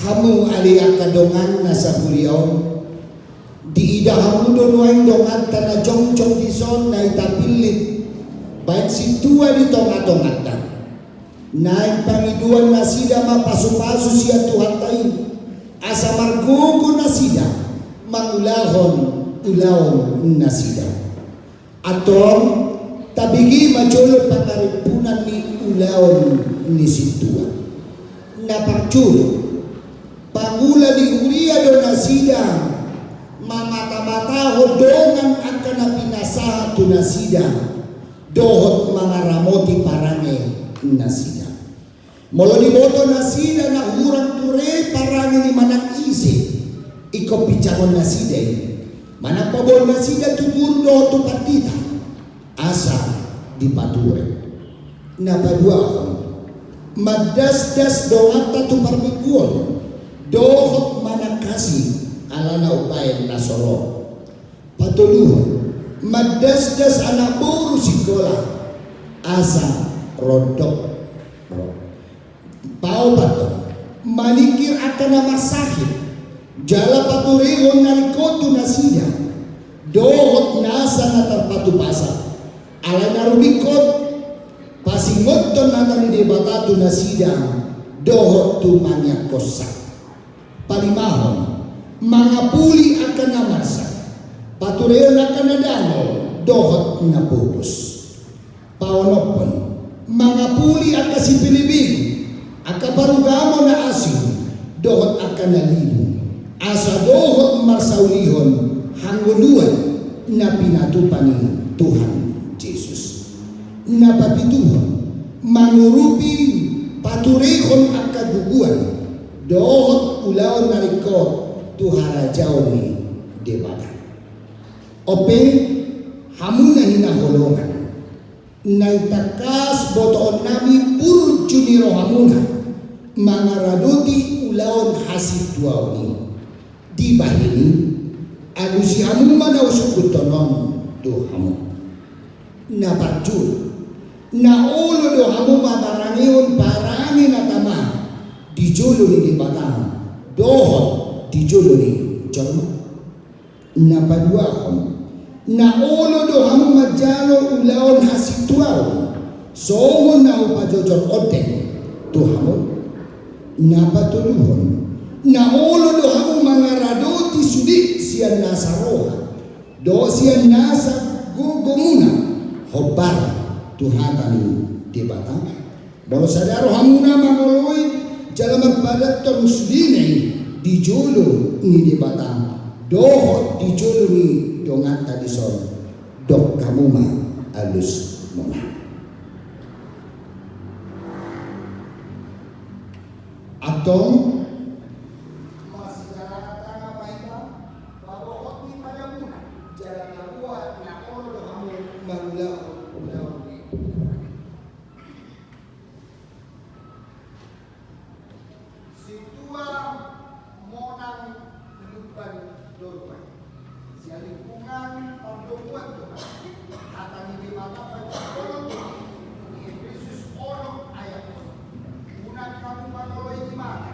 Hamu ali akadongan nasa buriaw. Di ida hamu donoain dongan tanah jong-jong dison na itapilit. Baik si tua di tonga-tongat na. Naik pangiduan na sida mapasu-pasu siya Tuhan tayo. Asa margugo na sida mangulahon na sida. Atong tabigi majolo pangaripunan ni ulahon ni si tua. Naparjulo pangula di uria do na sida mamata-mata hodongan akan na pinasaha tu na sida dohot mga ramoti parane na sida. Molo di boto na sida na hurang ture parane ni manang isi iko picangon na sida manang pabol na sida tuburo dohot tu patita asa di pature na paduahon madasdas dohata tu parmiguon dohot manang kasih ala na upayan na soro patuluhon madasdas anak buru sikola asa rodok pao pato manikir akan nama sakit jala paturihon narikotu nasida dohot nasa na terpatu pasa ala narumikot pasingoton nata ni debatatu nasida dohot tu manyak kosak palimahon mga puli akan namarsa patureon akan nadano dohot na pupus paonopon mga puli akan si pilibig akan barugamo na asin dohot akan nalilo asa dohot marsaulihon hanguluan na pinatupan ni Tuhan Yesus na papituhon mangurupi paturehon akan guguan dohot ulaon narikot tuhara jauh ni debata ope hamuna hinaholongan naitakas botoon nami puro juniro hamuna mangaraduti ulaon hasit duaw ni di bahini agusi hamu mana usukutonon do hamu na parjul na ulo do hamu mamarangion parani na tama di jolo ni debata dohot dijolo ni jalma na paduahon na ulo do hamu majalo ulaon hasituao songon na upajojor oten do hamu na patuluhon na ulo do hamu mangaradoti sudik sian nasa roha do sian nasa gugumuna hobar tuhatan ni debata bolo sadaro hamu na mangoloi jalaman padat to musdine dijolo ni debata dohot dijolo ni dongan tadi son dok kamu mah alus mona atong masih jalan tanah baiklah bahwa ni pada muna jalan buat nak orang kamu mengulang situa monang lupan dorban sia lingkungan pembuat atau di mana orang Yesus orang ayat guna kamu panoloy di mana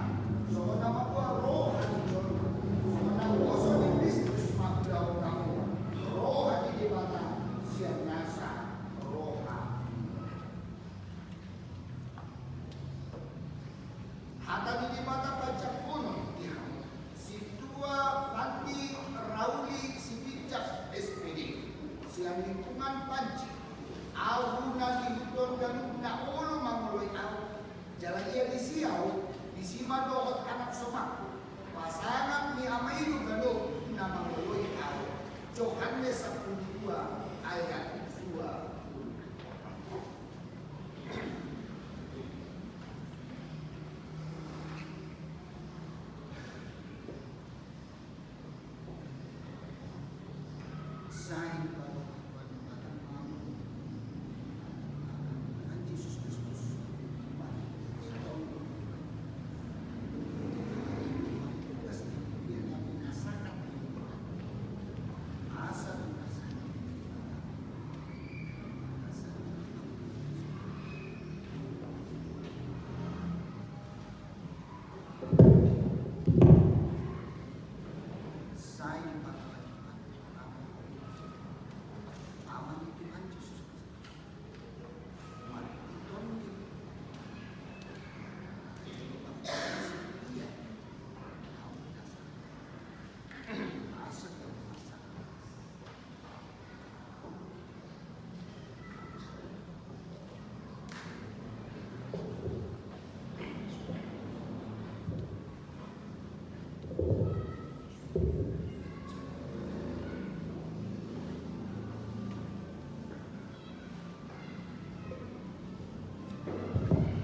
so nama gua roh so nama koso di Kristus makdaw kamu roh di mana sia nasa roh hatta di mana pajak pun situa fanti rauli sibijak SPD siang lingkungan panci ahuna dihuton dan na ulo manguloy aw jalan ia di siaw di sima dohot anak somak pasangan ni amailu gado na manguloy aw Yohanes 12 ayat 2 sign Yesus Kristus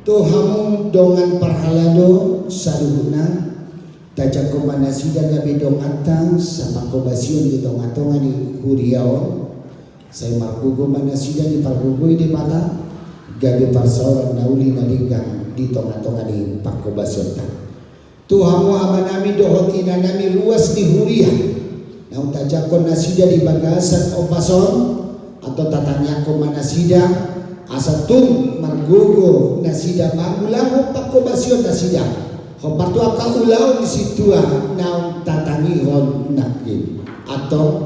Tuhamu dongan parhalado saluhuna tajak komanasida gabi dong atang sama kobasion di tonga-tonga di huriao saya markugo manasida di parkugo di mata gabi parsaoran nauli naligang di tonga-tonga di pakobasion ta Tuhamu amanami dohot inanami luas di huria nau tajak konasida di bagasan opason atau tatanya komanasida asatung margogo nasida mangulahu pakobasyon nasida hopartu aka ulau di situa naung tatangi hon nakin atau